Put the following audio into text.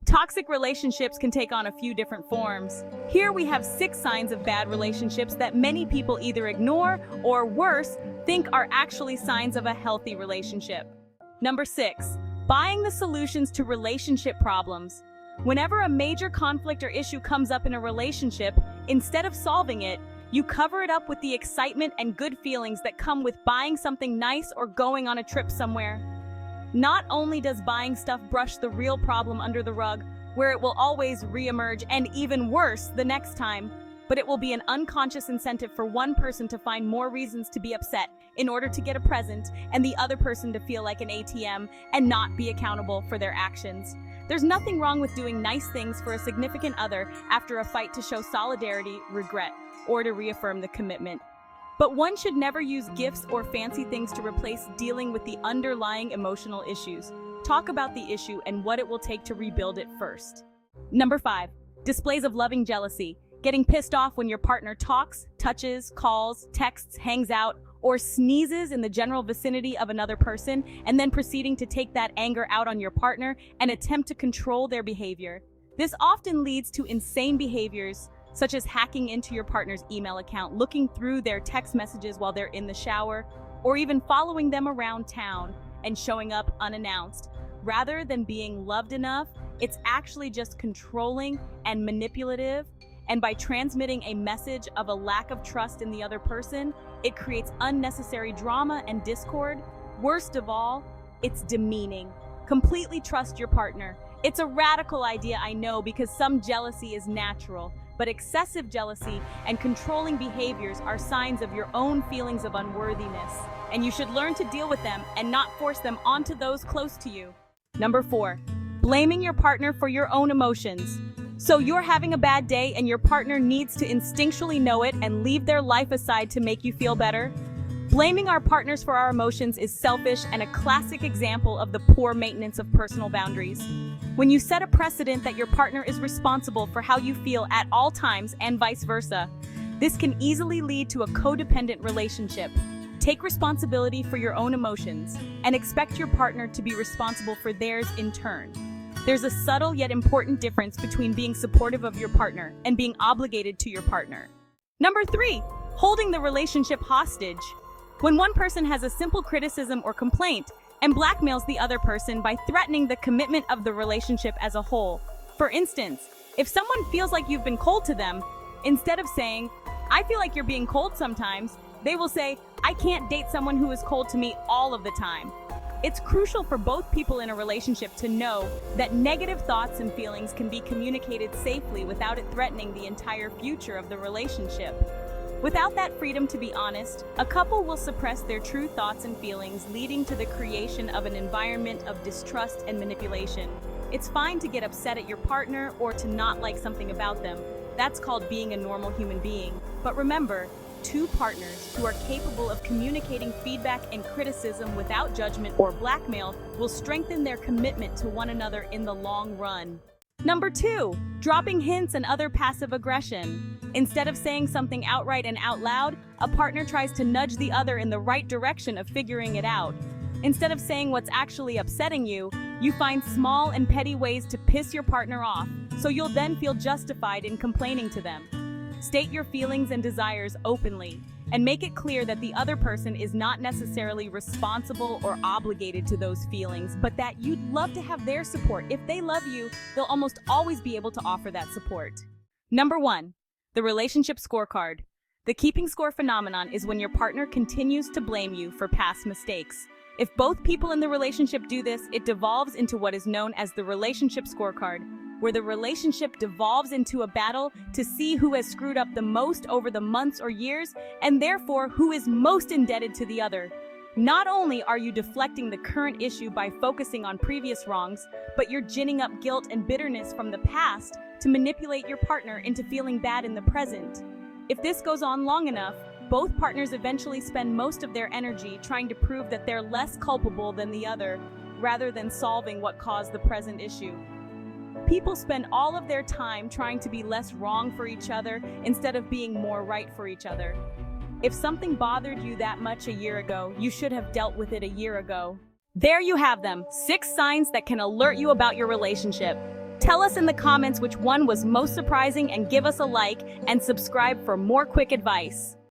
Toxic relationships can take on a few different forms. Here we have 6 signs of bad relationships that many people either ignore or, worse, think are actually signs of a healthy relationship. Number 6. Buying the solutions to relationship problems. Whenever a major conflict or issue comes up in a relationship, instead of solving it, you cover it up with the excitement and good feelings that come with buying something nice or going on a trip somewhere. Not only does buying stuff brush the real problem under the rug, where it will always re-emerge and even worse the next time, but it will be an unconscious incentive for one person to find more reasons to be upset in order to get a present and the other person to feel like an ATM and not be accountable for their actions. There's nothing wrong with doing nice things for a significant other after a fight to show solidarity, regret, or to reaffirm the commitment. But one should never use gifts or fancy things to replace dealing with the underlying emotional issues. Talk about the issue and what it will take to rebuild it first. Number 5. Displays of loving jealousy. Getting pissed off when your partner talks, touches, calls, texts, hangs out, or sneezes in the general vicinity of another person, and then proceeding to take that anger out on your partner and attempt to control their behavior. This often leads to insane behaviors, such as hacking into your partner's email account, looking through their text messages while they're in the shower, or even following them around town and showing up unannounced. Rather than being loved enough, it's actually just controlling and manipulative, and by transmitting a message of a lack of trust in the other person, it creates unnecessary drama and discord. Worst of all, it's demeaning. Completely trust your partner. It's a radical idea, I know, because some jealousy is natural, but excessive jealousy and controlling behaviors are signs of your own feelings of unworthiness, and you should learn to deal with them and not force them onto those close to you. Number 4. Blaming your partner for your own emotions. So you're having a bad day and your partner needs to instinctually know it and leave their life aside to make you feel better? Blaming our partners for our emotions is selfish and a classic example of the poor maintenance of personal boundaries. When you set a precedent that your partner is responsible for how you feel at all times and vice versa, this can easily lead to a codependent relationship. Take responsibility for your own emotions and expect your partner to be responsible for theirs in turn. There's a subtle yet important difference between being supportive of your partner and being obligated to your partner. Number 3, holding the relationship hostage. When one person has a simple criticism or complaint and blackmails the other person by threatening the commitment of the relationship as a whole. For instance, if someone feels like you've been cold to them, instead of saying, "I feel like you're being cold sometimes," they will say, "I can't date someone who is cold to me all of the time." It's crucial for both people in a relationship to know that negative thoughts and feelings can be communicated safely without it threatening the entire future of the relationship. Without that freedom to be honest, a couple will suppress their true thoughts and feelings, leading to the creation of an environment of distrust and manipulation. It's fine to get upset at your partner or to not like something about them. That's called being a normal human being. But remember, 2 partners who are capable of communicating feedback and criticism without judgment or blackmail will strengthen their commitment to one another in the long run. Number 2, dropping hints and other passive aggression. Instead of saying something outright and out loud, a partner tries to nudge the other in the right direction of figuring it out. Instead of saying what's actually upsetting you, you find small and petty ways to piss your partner off, so you'll then feel justified in complaining to them. State your feelings and desires openly, and make it clear that the other person is not necessarily responsible or obligated to those feelings, but that you'd love to have their support. If they love you, they'll almost always be able to offer that support. Number 1, the relationship scorecard. The keeping score phenomenon is when your partner continues to blame you for past mistakes. If both people in the relationship do this, it devolves into what is known as the relationship scorecard, where the relationship devolves into a battle to see who has screwed up the most over the months or years, and therefore who is most indebted to the other. Not only are you deflecting the current issue by focusing on previous wrongs, but you're ginning up guilt and bitterness from the past to manipulate your partner into feeling bad in the present. If this goes on long enough, both partners eventually spend most of their energy trying to prove that they're less culpable than the other, rather than solving what caused the present issue. People spend all of their time trying to be less wrong for each other instead of being more right for each other. If something bothered you that much a year ago, you should have dealt with it a year ago. There you have them, 6 signs that can alert you about your relationship. Tell us in the comments which one was most surprising and give us a like and subscribe for more quick advice.